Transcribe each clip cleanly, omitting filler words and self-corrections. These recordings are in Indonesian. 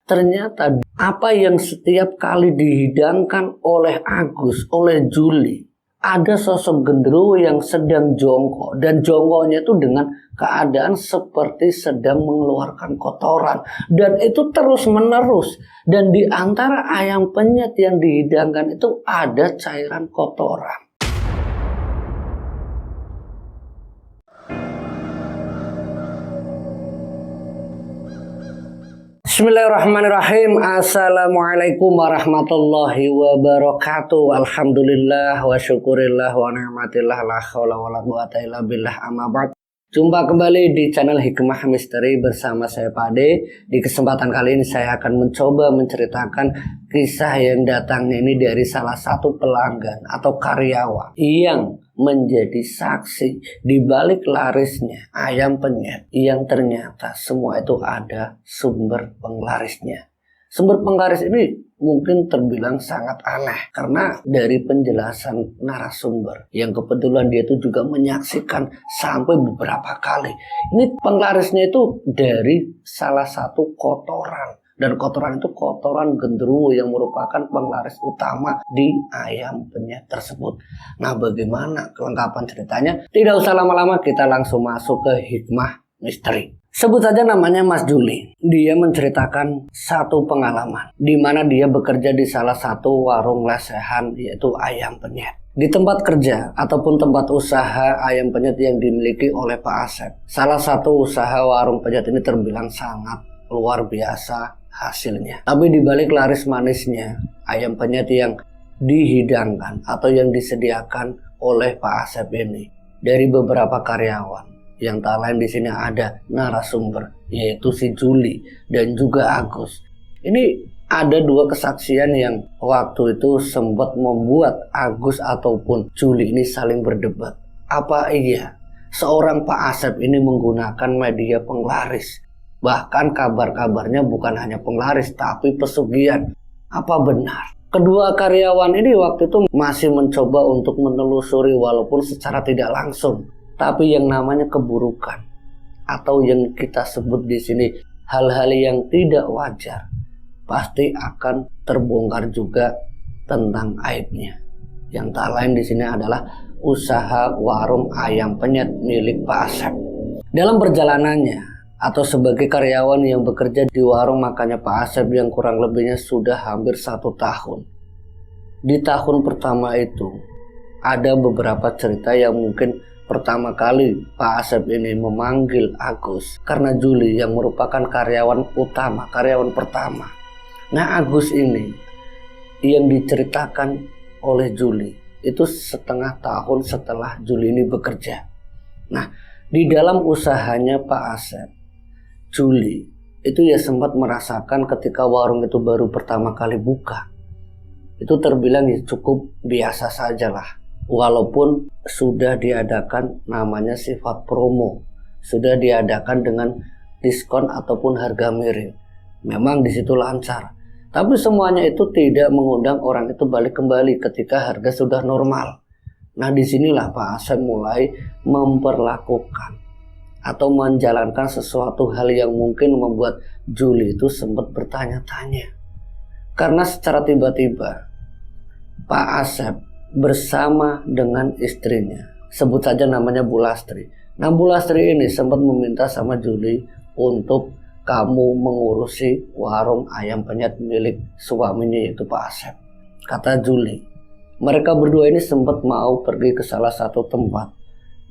Ternyata apa yang setiap kali dihidangkan oleh Agus, oleh Juli, ada sosok genderuwo yang sedang jongkok, dan jongkoknya itu dengan keadaan seperti sedang mengeluarkan kotoran, dan itu terus menerus. Dan di antara ayam penyet yang dihidangkan itu ada cairan kotoran. Bismillahirrahmanirrahim. Assalamualaikum warahmatullahi wabarakatuh. Alhamdulillah wa syukurillah wa ni'matillah la haula wa la quwata illa billah, amma ba'd. Jumpa kembali di channel Hikmah Misteri bersama saya Pak Ade. Di kesempatan kali ini saya akan mencoba menceritakan kisah yang datangnya ini dari salah satu pelanggan atau karyawan yang menjadi saksi di balik larisnya ayam penyet yang ternyata semua itu ada sumber penglarisnya. Sumber penglaris ini mungkin terbilang sangat aneh karena dari penjelasan narasumber yang kebetulan dia itu juga menyaksikan sampai beberapa kali. Ini penglarisnya itu dari salah satu kotoran. Dan kotoran itu kotoran genderuwo yang merupakan penglaris utama di ayam penyet tersebut. Nah, bagaimana kelengkapan ceritanya? Tidak usah lama-lama, kita langsung masuk ke Hikmah Misteri. Sebut saja namanya Mas Juli. Dia menceritakan satu pengalaman di mana dia bekerja di salah satu warung lesehan, yaitu ayam penyet. Di tempat kerja ataupun tempat usaha ayam penyet yang dimiliki oleh Pak Asep, salah satu usaha warung penyet ini terbilang sangat luar biasa hasilnya. Tapi di balik laris manisnya ayam penyet yang dihidangkan atau yang disediakan oleh Pak Asep ini dari beberapa karyawan, yang tak lain di sini ada narasumber yaitu si Juli dan juga Agus. Ini ada dua kesaksian yang waktu itu sempat membuat Agus ataupun Juli ini saling berdebat. Apa iya seorang Pak Asep ini menggunakan media penglaris? Bahkan kabar-kabarnya bukan hanya penglaris tapi pesugihan. Apa benar? Kedua karyawan ini waktu itu masih mencoba untuk menelusuri walaupun secara tidak langsung. Tapi yang namanya keburukan atau yang kita sebut di sini hal-hal yang tidak wajar pasti akan terbongkar juga tentang aibnya. Yang tak lain di sini adalah usaha warung ayam penyet milik Pak Asep. Dalam perjalanannya atau sebagai karyawan yang bekerja di warung makannya Pak Asep yang kurang lebihnya sudah hampir 1 tahun. Di tahun pertama itu ada beberapa cerita yang mungkin pertama kali Pak Asep ini memanggil Agus karena Juli yang merupakan karyawan utama, karyawan pertama. Nah, Agus ini yang diceritakan oleh Juli itu setengah tahun setelah Juli ini bekerja. Nah, di dalam usahanya Pak Asep, Juli itu ya sempat merasakan ketika warung itu baru pertama kali buka. Itu terbilang ya cukup biasa sajalah. Walaupun sudah diadakan namanya sifat promo, sudah diadakan dengan diskon ataupun harga miring. Memang di situ lancar. Tapi semuanya itu tidak mengundang orang itu balik kembali ketika harga sudah normal. Nah, disinilah Pak Asep mulai memperlakukan atau menjalankan sesuatu hal yang mungkin membuat Juli itu sempat bertanya-tanya. Karena secara tiba-tiba Pak Asep bersama dengan istrinya, sebut saja namanya Bu Lastri. Nah, Bu Lastri ini sempat meminta sama Juli untuk kamu mengurusi warung ayam penyet milik suaminya yaitu Pak Asep. Kata Juli, mereka berdua ini sempat mau pergi ke salah satu tempat.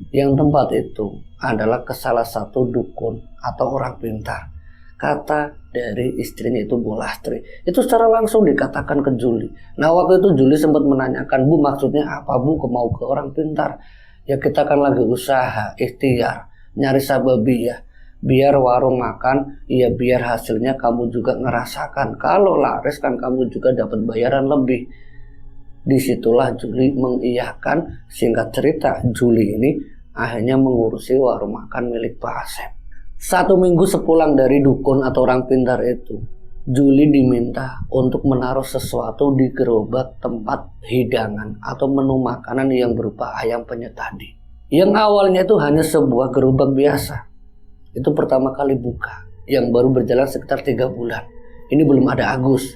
Yang tempat itu adalah ke salah satu dukun atau orang pintar. Kata dari istrinya itu Bu Lastri. Itu secara langsung dikatakan ke Juli. Nah, waktu itu Juli sempat menanyakan, Bu, maksudnya apa Bu mau ke orang pintar? Ya, kita kan lagi usaha, ikhtiar, nyari sababiyah. Biar warung makan, ya biar hasilnya kamu juga ngerasakan. Kalau laris kan kamu juga dapat bayaran lebih. Disitulah Juli mengiyakan. Singkat cerita, Juli ini akhirnya mengurusi warung makan milik Pak Asep. 1 minggu sepulang dari dukun atau orang pintar itu, Juli diminta untuk menaruh sesuatu di gerobak tempat hidangan atau menu makanan yang berupa ayam penyet tadi. Yang awalnya itu hanya sebuah gerobak biasa. Itu pertama kali buka, yang baru berjalan sekitar 3 bulan. Ini belum ada Agus.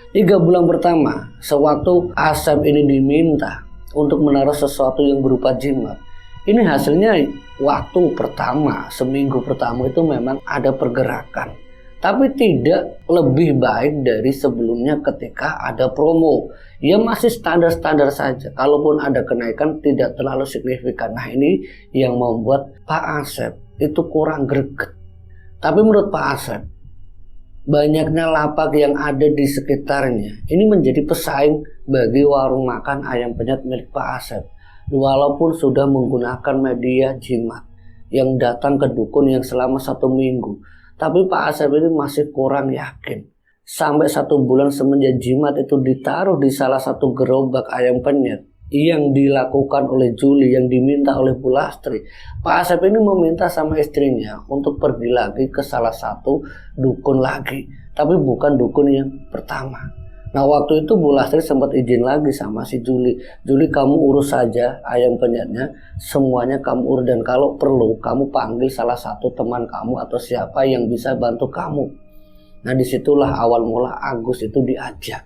3 bulan pertama, sewaktu Asep ini diminta untuk menaruh sesuatu yang berupa jimat, ini hasilnya waktu pertama, seminggu pertama itu memang ada pergerakan. Tapi tidak lebih baik dari sebelumnya ketika ada promo. Ya masih standar-standar saja. Kalaupun ada kenaikan tidak terlalu signifikan. Nah ini yang membuat Pak Asep itu kurang greget. Tapi menurut Pak Asep, banyaknya lapak yang ada di sekitarnya ini menjadi pesaing bagi warung makan ayam penyet milik Pak Asep. Walaupun sudah menggunakan media jimat yang datang ke dukun yang selama 1 minggu, tapi Pak Asep ini masih kurang yakin. Sampai 1 bulan semenjak jimat itu ditaruh di salah satu gerobak ayam penyet yang dilakukan oleh Juli, yang diminta oleh Bu Lastri, Pak Asep ini meminta sama istrinya untuk pergi lagi ke salah satu dukun lagi, tapi bukan dukun yang pertama. Nah waktu itu Bu Lastri sempat izin lagi sama si Juli, kamu urus saja ayam penyetnya, semuanya kamu urus, dan kalau perlu kamu panggil salah satu teman kamu atau siapa yang bisa bantu kamu. Nah disitulah awal mula Agus itu diajak.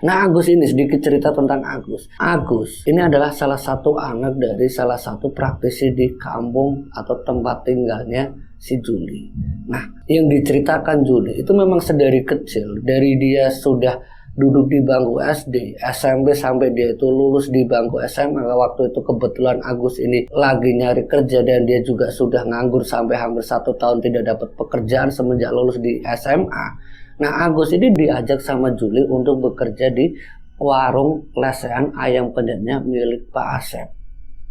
Nah Agus ini, sedikit cerita tentang Agus. Agus ini adalah salah satu anak dari salah satu praktisi di kampung atau tempat tinggalnya si Juli. Nah yang diceritakan Juli itu memang sedari kecil, dari dia sudah duduk di bangku SD, SMP sampai dia itu lulus di bangku SMA. Waktu itu kebetulan Agus ini lagi nyari kerja dan dia juga sudah nganggur sampai hampir 1 tahun tidak dapat pekerjaan semenjak lulus di SMA. Nah Agus ini diajak sama Juli untuk bekerja di warung lesehan ayam penyetnya milik Pak Asep.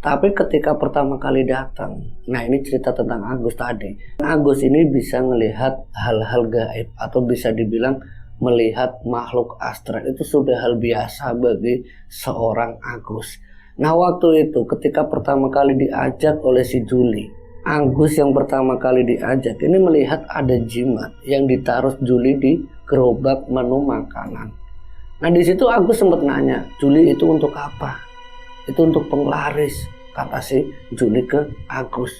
Tapi ketika pertama kali datang, nah ini cerita tentang Agus tadi. Agus ini bisa melihat hal-hal gaib atau bisa dibilang melihat makhluk astral, itu sudah hal biasa bagi seorang Agus. Nah waktu itu ketika pertama kali diajak oleh si Juli, Agus yang pertama kali diajak ini melihat ada jimat yang ditaruh Juli di gerobak menu makanan. Nah di situ Agus sempat nanya, Juli itu untuk apa? Itu untuk penglaris, kata si Juli ke Agus.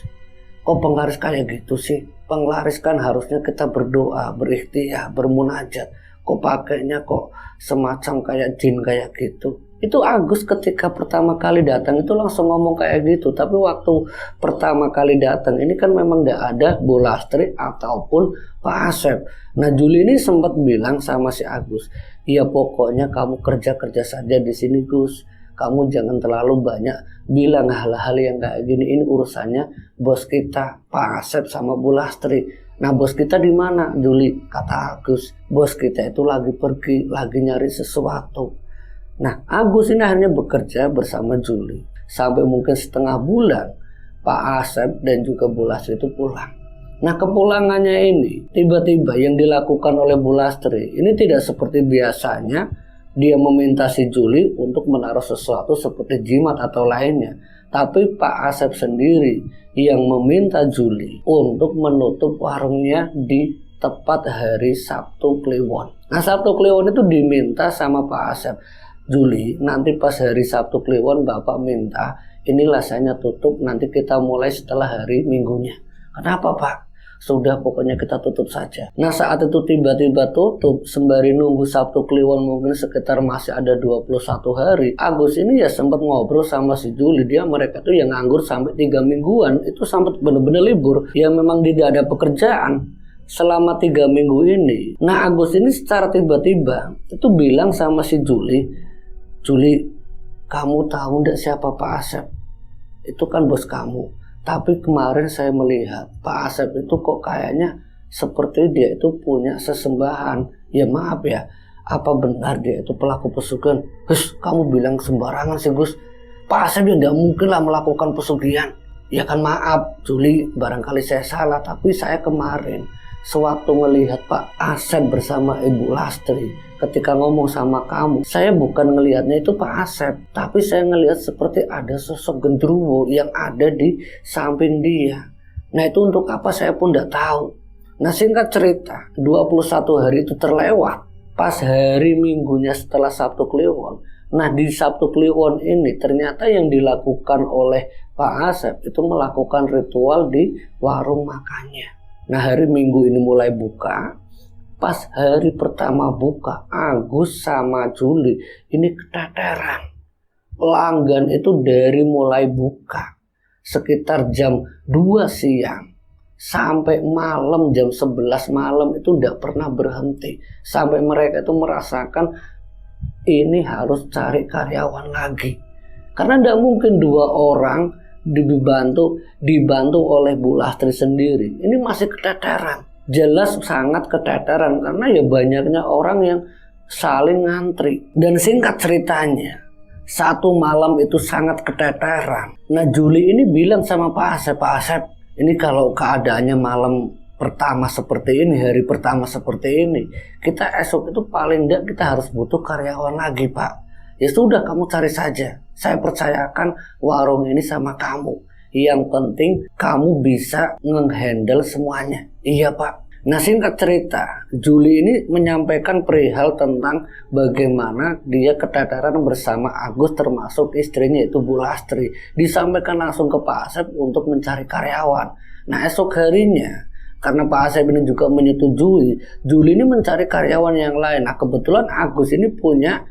Kok penglaris kayak gitu sih? Penglaris kan harusnya kita berdoa, berikhtiar, bermunajat. Kok pakainya kok semacam kayak jin kayak gitu? Itu Agus ketika pertama kali datang itu langsung ngomong kayak gitu. Tapi waktu pertama kali datang ini kan memang gak ada Bu Lastri ataupun Pak Asep. Nah Juli ini sempat bilang sama si Agus, ya pokoknya kamu kerja-kerja saja di sini Gus. Kamu jangan terlalu banyak bilang hal-hal yang kayak gini. Ini urusannya bos kita, Pak Asep sama Bu Lastri. Nah bos kita di mana Juli? Kata Agus, bos kita itu lagi pergi, lagi nyari sesuatu. Nah Agus ini akhirnya bekerja bersama Juli sampai mungkin setengah bulan. Pak Asep dan juga Bu Lastri itu pulang. Nah kepulangannya ini tiba-tiba yang dilakukan oleh Bu Lastri ini tidak seperti biasanya dia meminta si Juli untuk menaruh sesuatu seperti jimat atau lainnya. Tapi Pak Asep sendiri yang meminta Juli untuk menutup warungnya di tepat hari Sabtu Kliwon. Nah Sabtu Kliwon itu diminta sama Pak Asep, Juli nanti pas hari Sabtu Kliwon Bapak minta inilah saya tutup, nanti kita mulai setelah hari Minggunya. Kenapa Pak? Sudah pokoknya kita tutup saja. Nah saat itu tiba-tiba tutup sembari nunggu Sabtu Kliwon mungkin sekitar masih ada 21 hari. Agus ini ya sempat ngobrol sama si Juli. Mereka tuh yang nganggur sampai 3 mingguan. Itu sampai bener-bener libur. Ya memang tidak ada pekerjaan selama 3 minggu ini. Nah Agus ini secara tiba-tiba itu bilang sama si Juli, Juli kamu tahu nggak siapa Pak Asep? Itu kan bos kamu. Tapi kemarin saya melihat Pak Asep itu kok kayaknya seperti dia itu punya sesembahan. Ya maaf ya, apa benar dia itu pelaku pesugihan? Gus, kamu bilang sembarangan sih Gus. Pak Asep ya tidak mungkin lah melakukan pesugihan. Ya kan maaf Juli, barangkali saya salah. Tapi saya kemarin sewaktu melihat Pak Asep bersama Ibu Lastri ketika ngomong sama kamu, saya bukan ngelihatnya itu Pak Asep, tapi saya ngelihat seperti ada sosok genderuwo yang ada di samping dia. Nah itu untuk apa saya pun tidak tahu. Nah singkat cerita, 21 hari itu terlewat. Pas hari Minggunya setelah Sabtu Kliwon, nah di Sabtu Kliwon ini ternyata yang dilakukan oleh Pak Asep itu melakukan ritual di warung makannya. Nah hari Minggu ini mulai buka, Pas hari pertama buka, Agus sama Juli ini keteteran. Pelanggan itu dari mulai buka sekitar jam 2 siang sampai malam jam 11 malam itu tidak pernah berhenti. Sampai mereka itu merasakan ini harus cari karyawan lagi. Karena tidak mungkin 2 orang dibantu oleh Bu Lastri sendiri. Ini masih keteteran. Jelas sangat keteteran karena ya banyaknya orang yang saling ngantri. Dan singkat ceritanya, satu malam itu sangat keteteran. Nah Juli ini bilang sama Pak Asep, ini kalau keadaannya malam pertama seperti ini, hari pertama seperti ini, kita esok itu paling tidak kita harus butuh karyawan lagi Pak. Ya sudah, kamu cari saja. Saya percayakan warung ini sama kamu. Yang penting kamu bisa nge-handle semuanya. Iya Pak. Nah singkat cerita, Juli ini menyampaikan perihal tentang bagaimana dia keteteran bersama Agus termasuk istrinya itu Bu Lastri. Disampaikan langsung ke Pak Asep untuk mencari karyawan. Nah esok harinya, karena Pak Asep ini juga menyetujui, Juli ini mencari karyawan yang lain. Nah kebetulan Agus ini punya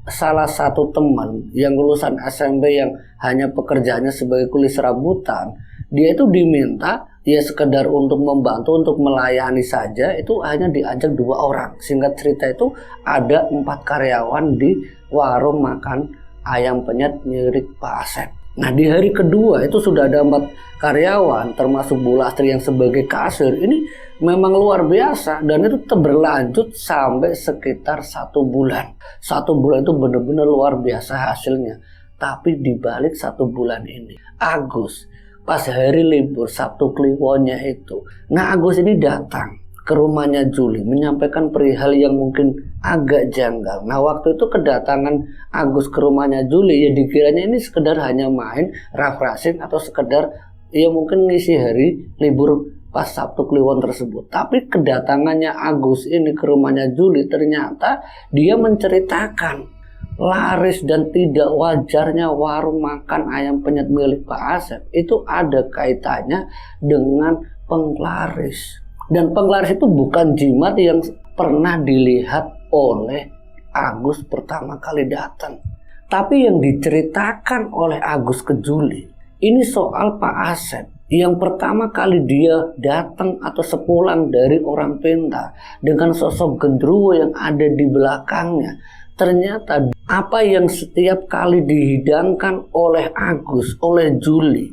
salah satu teman yang lulusan SMP yang hanya pekerjaannya sebagai kuli serabutan. Dia itu diminta ya sekedar untuk membantu, untuk melayani saja, itu hanya diajak 2 orang. Singkat cerita itu ada 4 karyawan di warung makan ayam penyet milik Pak Asep. Nah di hari kedua itu sudah ada 4 karyawan termasuk Bu Lastri yang sebagai kasir. Ini memang luar biasa dan itu berlanjut sampai sekitar 1 bulan. 1 bulan itu benar-benar luar biasa hasilnya. Tapi di balik 1 bulan ini, Agus pas hari libur Sabtu Kliwonnya itu, nah Agus ini datang ke rumahnya Juli menyampaikan perihal yang mungkin agak janggal. Nah waktu itu kedatangan Agus ke rumahnya Juli ya dikiranya ini sekedar hanya main refreshing atau sekedar ya mungkin ngisi hari libur pas Sabtu Kliwon tersebut. Tapi kedatangannya Agus ini ke rumahnya Juli ternyata dia menceritakan laris dan tidak wajarnya warung makan ayam penyet milik Pak Asep itu ada kaitannya dengan penglaris. Dan penglaris itu bukan jimat yang pernah dilihat oleh Agus pertama kali datang. Tapi yang diceritakan oleh Agus ke Juli ini soal Pak Asep yang pertama kali dia datang atau sepulang dari orang pintar dengan sosok gendruwo yang ada di belakangnya. Ternyata apa yang setiap kali dihidangkan oleh Agus, oleh Juli,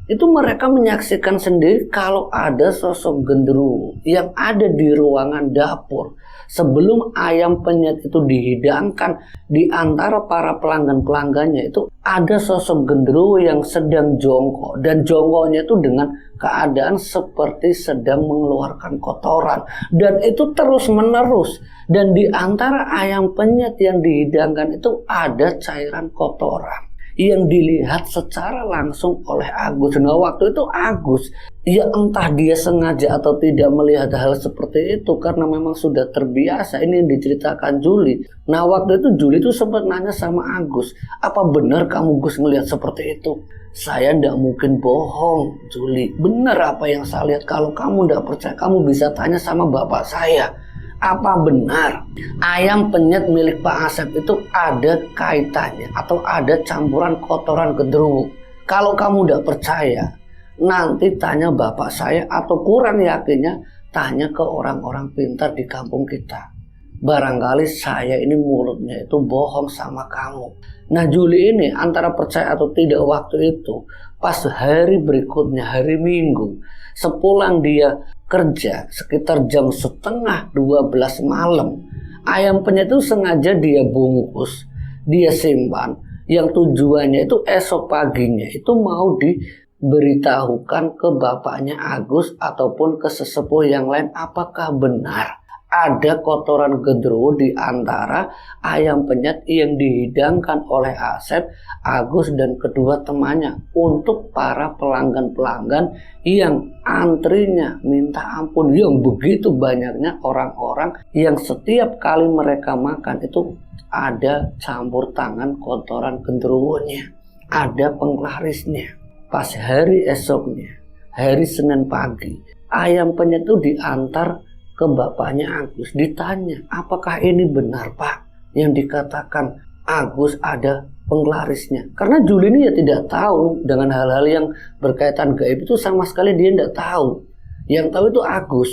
itu mereka menyaksikan sendiri kalau ada sosok gendruwo yang ada di ruangan dapur. Sebelum ayam penyet itu dihidangkan, di antara para pelanggan-pelanggannya itu ada sosok gendruwo yang sedang jongkok. Dan jongkoknya itu dengan keadaan seperti sedang mengeluarkan kotoran. Dan itu terus menerus. Dan di antara ayam penyet yang dihidangkan itu ada cairan kotoran yang dilihat secara langsung oleh Agus. Nah waktu itu Agus, ya entah dia sengaja atau tidak melihat hal seperti itu karena memang sudah terbiasa. Ini yang diceritakan Juli. Nah waktu itu Juli itu sempat nanya sama Agus, apa benar kamu Gus melihat seperti itu? Saya tidak mungkin bohong Juli, benar apa yang saya lihat. Kalau kamu tidak percaya kamu bisa tanya sama bapak saya. Apa benar ayam penyet milik Pak Asep itu ada kaitannya atau ada campuran kotoran gendruwo? Kalau kamu tidak percaya, nanti tanya bapak saya atau kurang yakinnya tanya ke orang-orang pintar di kampung kita. Barangkali saya ini mulutnya itu bohong sama kamu. Nah Juli ini antara percaya atau tidak waktu itu, pas hari berikutnya, hari Minggu, sepulang dia kerja sekitar jam 11:30 malam, ayam penyet itu sengaja dia bungkus, dia simpan, yang tujuannya itu esok paginya itu mau diberitahukan ke bapaknya Agus ataupun ke sesepuh yang lain apakah benar ada kotoran gendruwo di antara ayam penyet yang dihidangkan oleh Asep, Agus dan kedua temannya untuk para pelanggan-pelanggan yang antrinya minta ampun, yang begitu banyaknya orang-orang yang setiap kali mereka makan itu ada campur tangan kotoran gendruwonya, ada penglarisnya. Pas hari esoknya, hari Senin pagi, ayam penyet itu diantar ke bapaknya Agus, ditanya, apakah ini benar Pak yang dikatakan Agus ada penglarisnya? Karena Juli ini ya tidak tahu dengan hal-hal yang berkaitan gaib itu, sama sekali dia tidak tahu. Yang tahu itu Agus.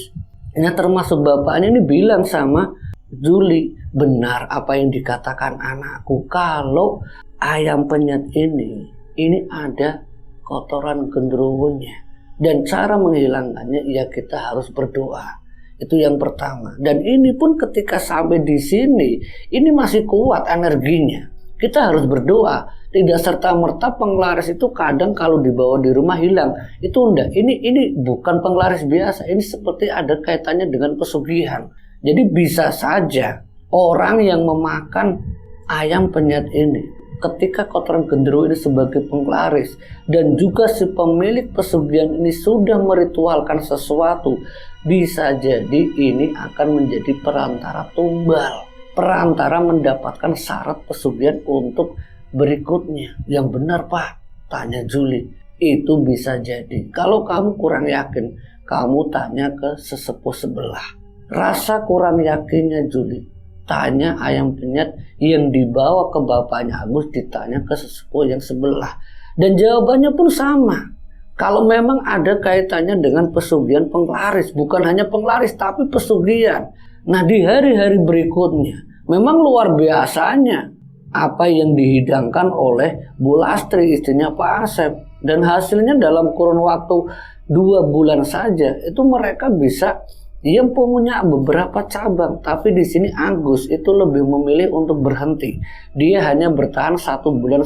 Nah, termasuk bapaknya ini bilang sama Juli, benar apa yang dikatakan anakku, kalau ayam penyet ini ada kotoran genderuwonya. Dan cara menghilangkannya ya kita harus berdoa. Itu yang pertama. Dan ini pun ketika sampai di sini, ini masih kuat energinya. Kita harus berdoa. Tidak serta-merta penglaris itu kadang kalau dibawa di rumah hilang. Itu enggak. Ini bukan penglaris biasa. Ini seperti ada kaitannya dengan pesugihan. Jadi bisa saja orang yang memakan ayam penyet ini, ketika kotoran genderuwo ini sebagai penglaris, dan juga si pemilik pesugihan ini sudah meritualkan sesuatu, bisa jadi ini akan menjadi perantara tumbal, perantara mendapatkan syarat pesugihan untuk berikutnya. Yang benar Pak, tanya Juli. Itu bisa jadi. Kalau kamu kurang yakin, kamu tanya ke sesepuh sebelah. Rasa kurang yakinnya Juli, tanya ayam penyet yang dibawa ke bapaknya Agus, ditanya ke sesepuh yang sebelah. Dan jawabannya pun sama. Kalau memang ada kaitannya dengan pesugihan penglaris, bukan hanya penglaris tapi pesugihan. Nah, di hari-hari berikutnya memang luar biasanya apa yang dihidangkan oleh Bu Lastri, istrinya Pak Asep. Dan hasilnya dalam kurun waktu 2 bulan saja itu mereka bisa yang punya beberapa cabang. Tapi di sini Agus itu lebih memilih untuk berhenti. Dia hanya bertahan 1,5 bulan.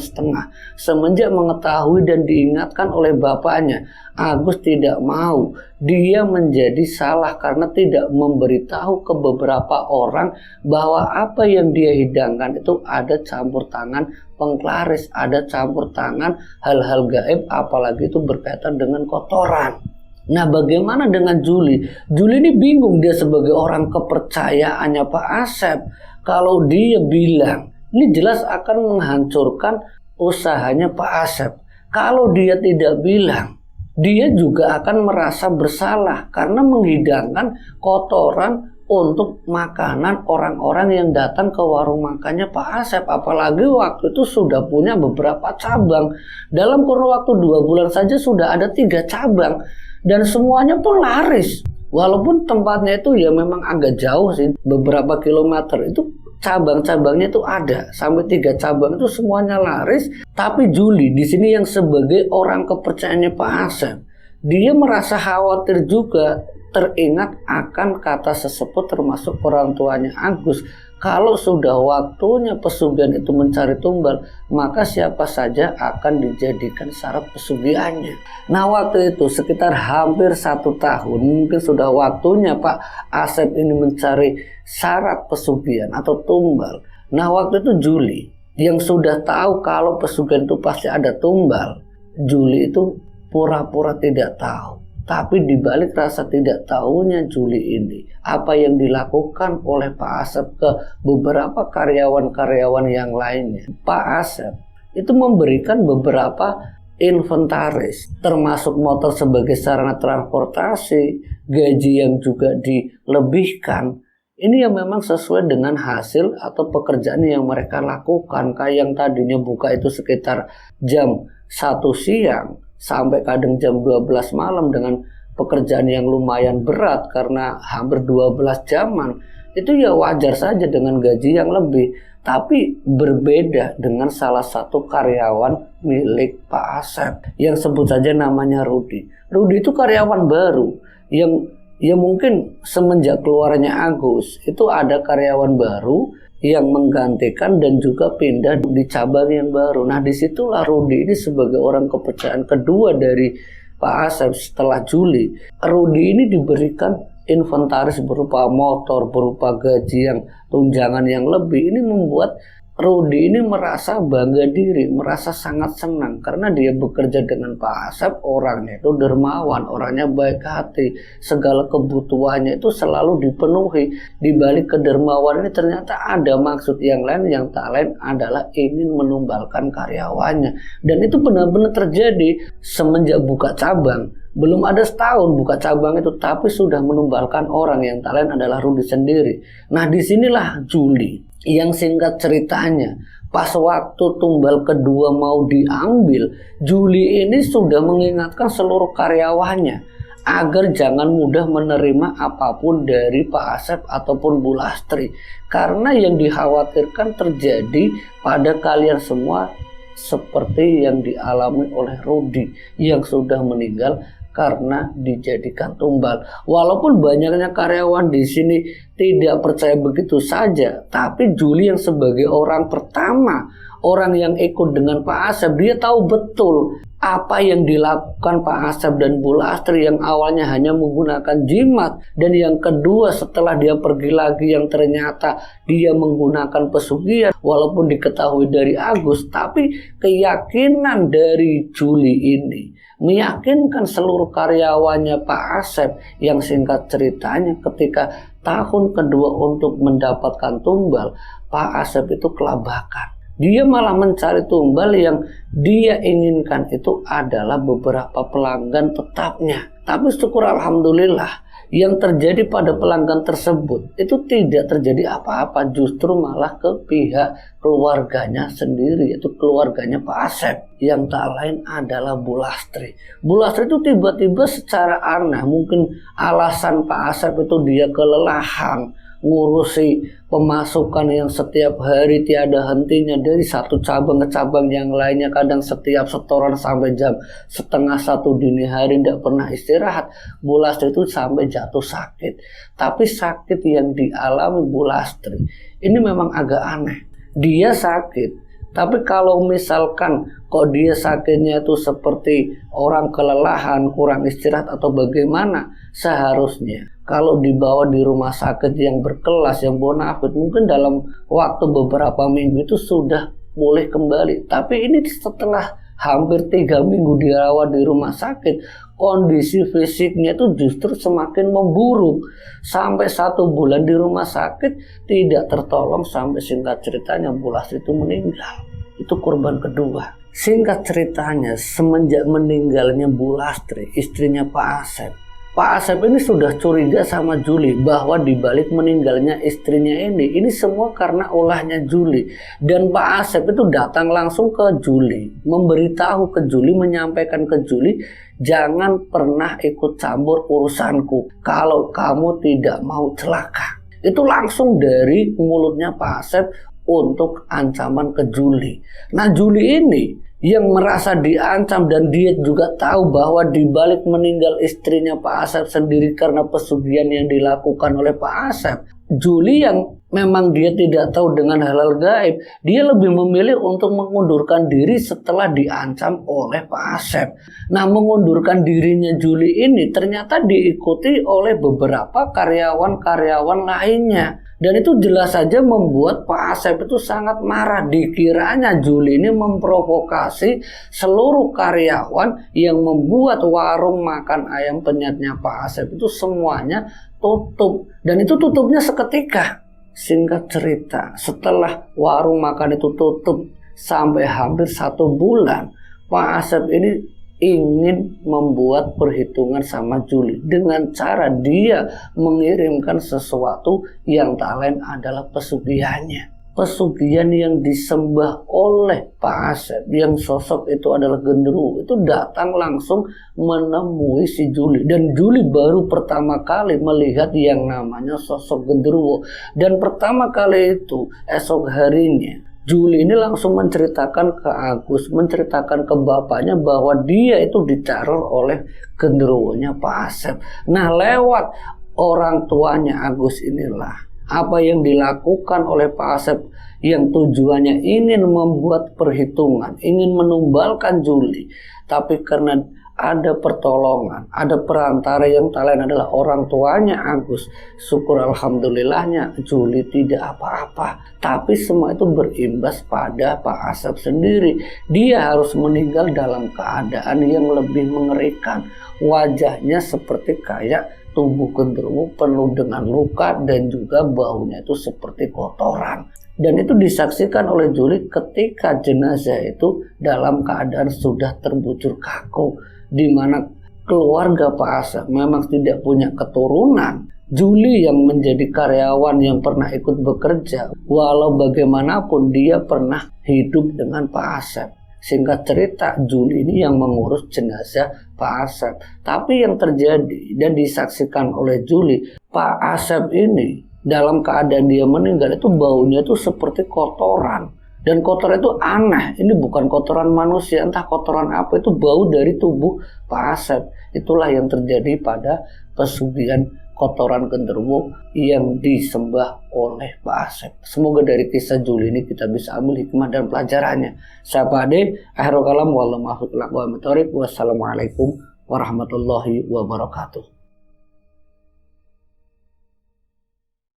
Semenjak mengetahui dan diingatkan oleh bapaknya, Agus tidak mau dia menjadi salah karena tidak memberitahu ke beberapa orang bahwa apa yang dia hidangkan itu ada campur tangan penglaris, ada campur tangan hal-hal gaib, apalagi itu berkaitan dengan kotoran. Nah, bagaimana dengan Juli? Juli ini bingung, dia sebagai orang kepercayaannya Pak Asep. Kalau dia bilang, ini jelas akan menghancurkan usahanya Pak Asep. Kalau dia tidak bilang, dia juga akan merasa bersalah karena menghidangkan kotoran untuk makanan orang-orang yang datang ke warung makannya Pak Asep. Apalagi waktu itu sudah punya beberapa cabang. Dalam kurun waktu 2 bulan saja sudah ada 3 cabang. Dan semuanya pun laris. Walaupun tempatnya itu ya memang agak jauh sih, beberapa kilometer. Itu cabang-cabangnya itu ada. Sampai 3 cabang itu semuanya laris. Tapi Juli di sini yang sebagai orang kepercayaannya Pak Asep, dia merasa khawatir juga, teringat akan kata sesepuh termasuk orang tuanya Agus. Kalau sudah waktunya pesugihan itu mencari tumbal, maka siapa saja akan dijadikan syarat pesugihannya. Nah, waktu itu sekitar hampir 1 tahun, mungkin sudah waktunya Pak Asep ini mencari syarat pesugihan atau tumbal. Nah, waktu itu Juli yang sudah tahu kalau pesugihan itu pasti ada tumbal, Juli itu pura-pura tidak tahu. Tapi dibalik rasa tidak tahunya Juli ini, apa yang dilakukan oleh Pak Asep ke beberapa karyawan-karyawan yang lainnya, Pak Asep itu memberikan beberapa inventaris, termasuk motor sebagai sarana transportasi, gaji yang juga dilebihkan. Ini yang memang sesuai dengan hasil atau pekerjaan yang mereka lakukan. Kayak yang tadinya buka itu sekitar jam 1 siang sampai kadang jam 12 malam dengan pekerjaan yang lumayan berat karena hampir 12 jaman. Itu ya wajar saja dengan gaji yang lebih. Tapi berbeda dengan salah satu karyawan milik Pak Asep yang sebut saja namanya Rudi. Rudi itu karyawan baru yang ya mungkin semenjak keluarnya Agus itu ada karyawan baru yang menggantikan dan juga pindah di cabang yang baru. Nah, disitulah Rudi ini sebagai orang kepercayaan kedua dari Pak Asep setelah Juli. Rudi ini diberikan inventaris berupa motor, berupa gaji yang tunjangan yang lebih. Ini membuat Rudi ini merasa bangga diri, merasa sangat senang karena dia bekerja dengan Pak Asep, orangnya itu dermawan, orangnya baik hati, segala kebutuhannya itu selalu dipenuhi. Di balik kedermawan ini ternyata ada maksud yang lain, yang tak lain adalah ingin menumbalkan karyawannya. Dan itu benar-benar terjadi semenjak buka cabang. Belum ada setahun buka cabang itu, tapi sudah menumbalkan orang yang tak lain adalah Rudy sendiri. Nah, disinilah Juli yang singkat ceritanya, pas waktu tumbal kedua mau diambil, Juli ini sudah mengingatkan seluruh karyawannya agar jangan mudah menerima apapun dari Pak Asep ataupun Bu Lastri. Karena yang dikhawatirkan terjadi pada kalian semua seperti yang dialami oleh Rudy yang sudah meninggal karena dijadikan tumbal. Walaupun banyaknya karyawan di sini tidak percaya begitu saja, tapi Juli yang sebagai orang pertama, orang yang ikut dengan Pak Asep, dia tahu betul apa yang dilakukan Pak Asep dan Bu Lastri yang awalnya hanya menggunakan jimat, dan yang kedua setelah dia pergi lagi yang ternyata dia menggunakan pesugihan. Walaupun diketahui dari Agus, tapi keyakinan dari Juli ini meyakinkan seluruh karyawannya Pak Asep yang singkat ceritanya ketika tahun kedua untuk mendapatkan tumbal, Pak Asep itu kelabakan. Dia malah mencari tumbal yang dia inginkan itu adalah beberapa pelanggan tetapnya. Tapi syukur alhamdulillah yang terjadi pada pelanggan tersebut itu tidak terjadi apa-apa, justru malah ke pihak keluarganya sendiri, yaitu keluarganya Pak Asep yang tak lain adalah Bu Lastri. Bu Lastri itu tiba-tiba secara aneh, mungkin alasan Pak Asep itu dia kelelahan ngurusi pemasukan yang setiap hari tiada hentinya dari satu cabang ke cabang yang lainnya, kadang setiap setoran sampai jam 12:30 dini hari tidak pernah istirahat. Bu Lastri itu sampai jatuh sakit. Tapi sakit yang dialami Bu Lastri ini memang agak aneh. Dia sakit, tapi kalau misalkan kok dia sakitnya itu seperti orang kelelahan, kurang istirahat atau bagaimana, seharusnya kalau dibawa di rumah sakit yang berkelas, yang bonafit, mungkin dalam waktu beberapa minggu itu sudah pulih kembali. Tapi ini setelah hampir 3 minggu dirawat di rumah sakit, kondisi fisiknya itu justru semakin memburuk. Sampai 1 bulan di rumah sakit tidak tertolong, sampai singkat ceritanya Bu Lastri itu meninggal. Itu korban kedua. Singkat ceritanya, semenjak meninggalnya Bu Lastri, istrinya Pak Asep, Pak Asep ini sudah curiga sama Juli bahwa dibalik meninggalnya istrinya ini semua karena ulahnya Juli. Dan Pak Asep itu datang langsung ke Juli, memberitahu ke Juli, menyampaikan ke Juli, jangan pernah ikut campur urusanku kalau kamu tidak mau celaka. Itu langsung dari mulutnya Pak Asep untuk ancaman ke Juli. Nah, Juli ini yang merasa diancam dan dia juga tahu bahwa dibalik meninggal istrinya Pak Asep sendiri karena pesugihan yang dilakukan oleh Pak Asep, Juli yang memang dia tidak tahu dengan hal-hal gaib, dia lebih memilih untuk mengundurkan diri setelah diancam oleh Pak Asep. Nah, mengundurkan dirinya Juli ini ternyata diikuti oleh beberapa karyawan-karyawan lainnya. Dan itu jelas saja membuat Pak Asep itu sangat marah. Dikiranya Juli ini memprovokasi seluruh karyawan yang membuat warung makan ayam penyetnya Pak Asep itu semuanya tutup. Dan itu tutupnya seketika. Singkat cerita, setelah warung makan itu tutup sampai hampir 1 bulan, Pak Asep ini ingin membuat perhitungan sama Juli dengan cara dia mengirimkan sesuatu yang tak lain adalah pesugihannya. Pesugihan yang disembah oleh Pak Asep, yang sosok itu adalah genderuwo, itu datang langsung menemui si Juli. Dan Juli baru pertama kali melihat yang namanya sosok genderuwo. Dan pertama kali itu esok harinya Juli ini langsung menceritakan ke Agus, menceritakan ke bapaknya bahwa dia itu diteror oleh genderuwonya Pak Asep. Nah, lewat orang tuanya Agus inilah apa yang dilakukan oleh Pak Asep yang tujuannya ingin membuat perhitungan, ingin menumbalkan Juli. Tapi karena ada pertolongan, ada perantara yang tak lain adalah orang tuanya Agus. Syukur alhamdulillahnya Juli tidak apa-apa. Tapi semua itu berimbas pada Pak Asep sendiri. Dia harus meninggal dalam keadaan yang lebih mengerikan. Wajahnya seperti kayak tubuh genderuwo penuh dengan luka dan juga baunya itu seperti kotoran. Dan itu disaksikan oleh Juli ketika jenazah itu dalam keadaan sudah terbujur kaku, di mana keluarga Pak Asep memang tidak punya keturunan, Juli yang menjadi karyawan yang pernah ikut bekerja, walau bagaimanapun dia pernah hidup dengan Pak Asep. Singkat cerita, Juli ini yang mengurus jenazah Pak Asep. Tapi yang terjadi dan disaksikan oleh Juli, Pak Asep ini dalam keadaan dia meninggal itu baunya itu seperti kotoran. Dan kotoran itu aneh, ini bukan kotoran manusia, entah kotoran apa, itu bau dari tubuh Pak Asep. Itulah yang terjadi pada pesugihan kotoran genderuwo yang disembah oleh Pak Asep. Semoga dari kisah Juli ini kita bisa ambil hikmah dan pelajarannya. Saya Pak Ade, akhirul kalam, wassalamualaikum warahmatullahi wabarakatuh.